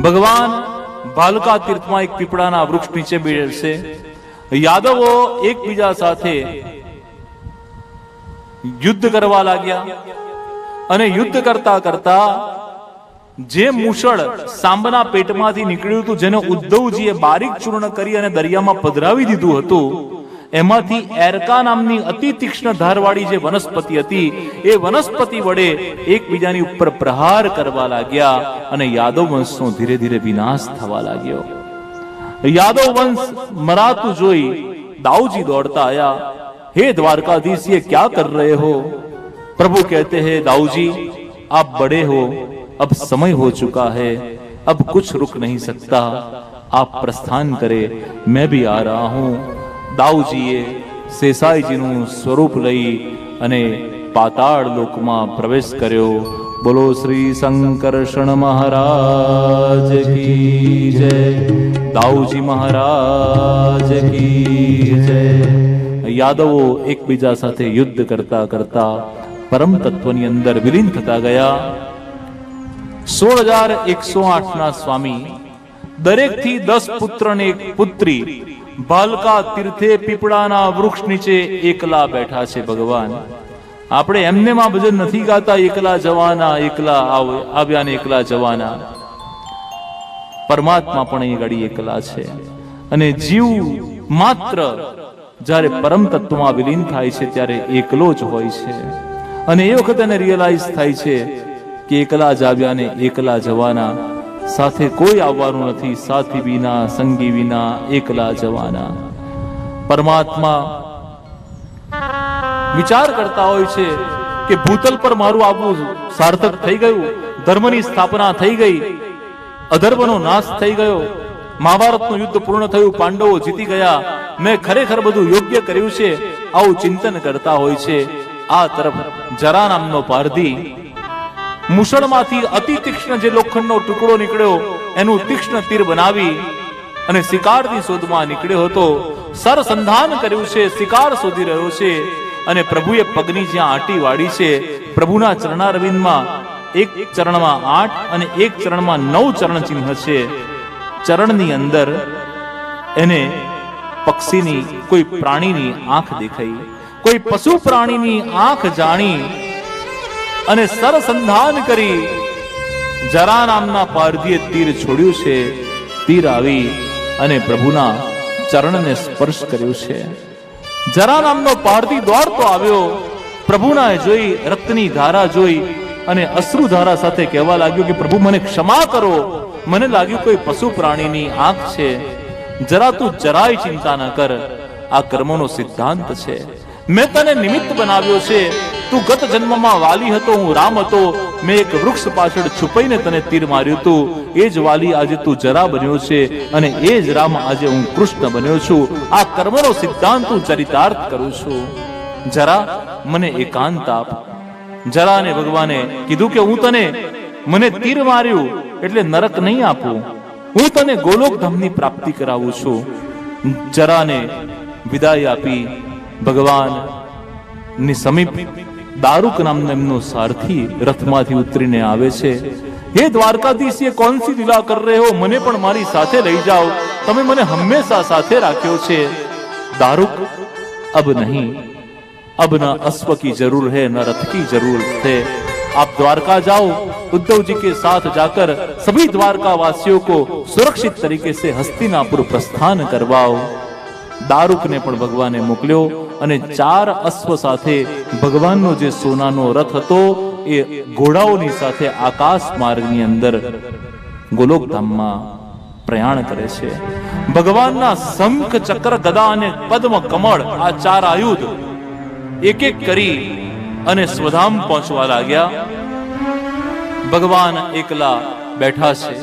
ભગવાન ભાલકા તીર્થમાં એક પીપળાના વૃક્ષ નીચે બેસે. યાદવો એકબીજા સાથે યુદ્ધ કરવા લાગ્યા અને યુદ્ધ કરતા કરતા જે મૂષળ સાંબના પેટમાંથી નીકળ્યું હતું, જેને ઉદ્ધવજીએ બારીક ચૂર્ણ કરી અને દરિયામાં પધરાવી દીધું હતું, એમાંથી એરકા નામની અતિ તીક્ષ્ણ ધારવાળી જે વનસ્પતિ હતી, એ વનસ્પતિ વડે એકબીજાની ઉપર પ્રહાર કરવા લાગ્યા અને યાદવ વંશનો ધીરે ધીરે વિનાશ થવા લાગ્યો. यादव वंश मरातु जोई दाऊजी दौड़ता आया. हे द्वारकाधीश, ये क्या कर रहे हो? प्रभु कहते हैं, दाऊजी आप बड़े हो, अब समय हो चुका है, अब कुछ रुक नहीं सकता, आप प्रस्थान करे, मैं भी आ रहा हूं. दाऊजीए शेषाईजीનું સ્વરૂપ લઈ અને પાતાળ લોકમાં પ્રવેશ કર્યો. બોલો શ્રી શંકરષણ મહારાજ કી જય. દાઉજી મહારાજ કી જય. યાદવો એકબીજા સાથે યુદ્ધ કરતા કરતા પરમ તત્વની અંદર વિલીન થતા ગયા. 16,108 ના સ્વામી દરેકથી 10 પુત્ર ને એક પુત્રી ભાલકા તીર્થે પીપળાના વૃક્ષ નીચે એકલા બેઠા છે. ભગવાન, આપણે એમને માં ભજન નથી ગાતા, એકલા જવાના, એકલા આવ્યા ને એકલા જવાના. પરમાત્મા પણ અહીં ઘડી એકલા છે અને જીવ માત્ર જ્યારે પરમ તત્વમાં વિલીન થાય છે ત્યારે એકલો જ હોય છે. અને એ વખતે એને રિયલાઇઝ થાય છે કે એકલા જ આવ્યા ને એકલા જવાના, સાથે કોઈ આવવાનું નથી, સાથી વિના સંગી વિના એકલા જવાના. પરમાત્મા વિચાર કરતા હોય છે કે ભૂતલ પર મારું આવવું સાર્થક થઈ ગયું, ધર્મની સ્થાપના થઈ ગઈ, અધર્મનો નાશ થઈ ગયો, મહાભારતનું યુદ્ધ પૂર્ણ થયું, પાંડવો જીતી ગયા, મેં ખરેખર બધું યોગ્ય કર્યું છે, આવું ચિંતન કરતા હોય છે. આ તરફ જરા નામનો પારધી મુસળમાંથી અતિ તીક્ષ્ણ જે લોખંડનો ટુકડો નીકળ્યો એનું તીક્ષ્ણ તીર બનાવી અને શિકારની શોધમાં નીકળ્યો હતો. સરસંધાન કર્યું છે, શિકાર શોધી રહ્યો છે અને પ્રભુએ પગની જ્યાં આંટી વાળી છે, પ્રભુના ચરણારવિંદમાં એક ચરણમાં 8 અને એક ચરણમાં 9 ચરણ ચિહ્ન છે. ચરણની અંદર એને પક્ષીની, કોઈ પ્રાણીની આંખ દેખાઈ, કોઈ પશુ પ્રાણીની આંખ જાણી અને સરસંધાન કરી જરા નામના પારધીએ તીર છોડ્યું છે. તીર આવી અને પ્રભુના ચરણને સ્પર્શ કર્યું છે. જરા નામનો પારધી દોડતો આવ્યો, પ્રભુના જોઈ, રક્તની ધારા જોઈ અને અશ્રુધારા સાથે કહેવા લાગ્યો કે પ્રભુ મને ક્ષમા કરો, મને લાગ્યું કોઈ પશુ પ્રાણીની આંખ છે. જરા તું જરાય ચિંતા ન કર, આ કર્મનો સિદ્ધાંત છે, મેં તને નિમિત્ત બનાવ્યો છે. તું ગત જન્મમાં વાલી હતો, હું રામ હતો, મેં એક વૃક્ષ પાછળ છુપાઈને તને તીર માર્યું હતું. એ જ વાલી આજે તું જરા બન્યો છે અને એ જ રામ આજે હું કૃષ્ણ બન્યો છું. આ કર્મનો સિદ્ધાંત હું ચરિતાર્થ કરું છું. જરા મને એકાંત આપ. જરાને ભગવાને કીધું કે હું તને, મને તીર માર્યું એટલે નરક નહીં આપું, હું તને ગોલોકધામની પ્રાપ્તિ કરાવું છું. જરાને વિદાય આપી ભગવાન ની સમીપ દારૂક નામનો એમનો સારથી રથમાંથી ઉતરીને આવે છે. હે દ્વારકાધીશ, ये कौन सी लीला कर रहे हो? મને પણ મારી સાથે લઈ જાઓ, તમે મને હંમેશા સાથે રાખ્યો છે. दारुक, अब नहीं, अब न अश्व की जरूर है न रथ की जरूरत है. आप द्वारका जाओ, उद्धव जी के साथ जाकर सभी द्वारका वासियों को सुरक्षित तरीके से हस्तिनापुर प्रस्थान करवाओ. દારૂકને પણ ભગવાને મોકલ્યો અને 4 અશ્વ સાથે ભગવાનનો જે સોનાનો રથ હતો એ ઘોડાઓની સાથે આકાશ માર્ગની અંદર ગોલોકધામમાં પ્રયાણ કરે છે. ભગવાનના શંખ, ચક્ર, ગદા અને પદ્મ કમળ, આ 4 આયુધ એક એક કરી અને સ્વધામ પહોંચવા લાગ્યા. ભગવાન એકલા બેઠા છે.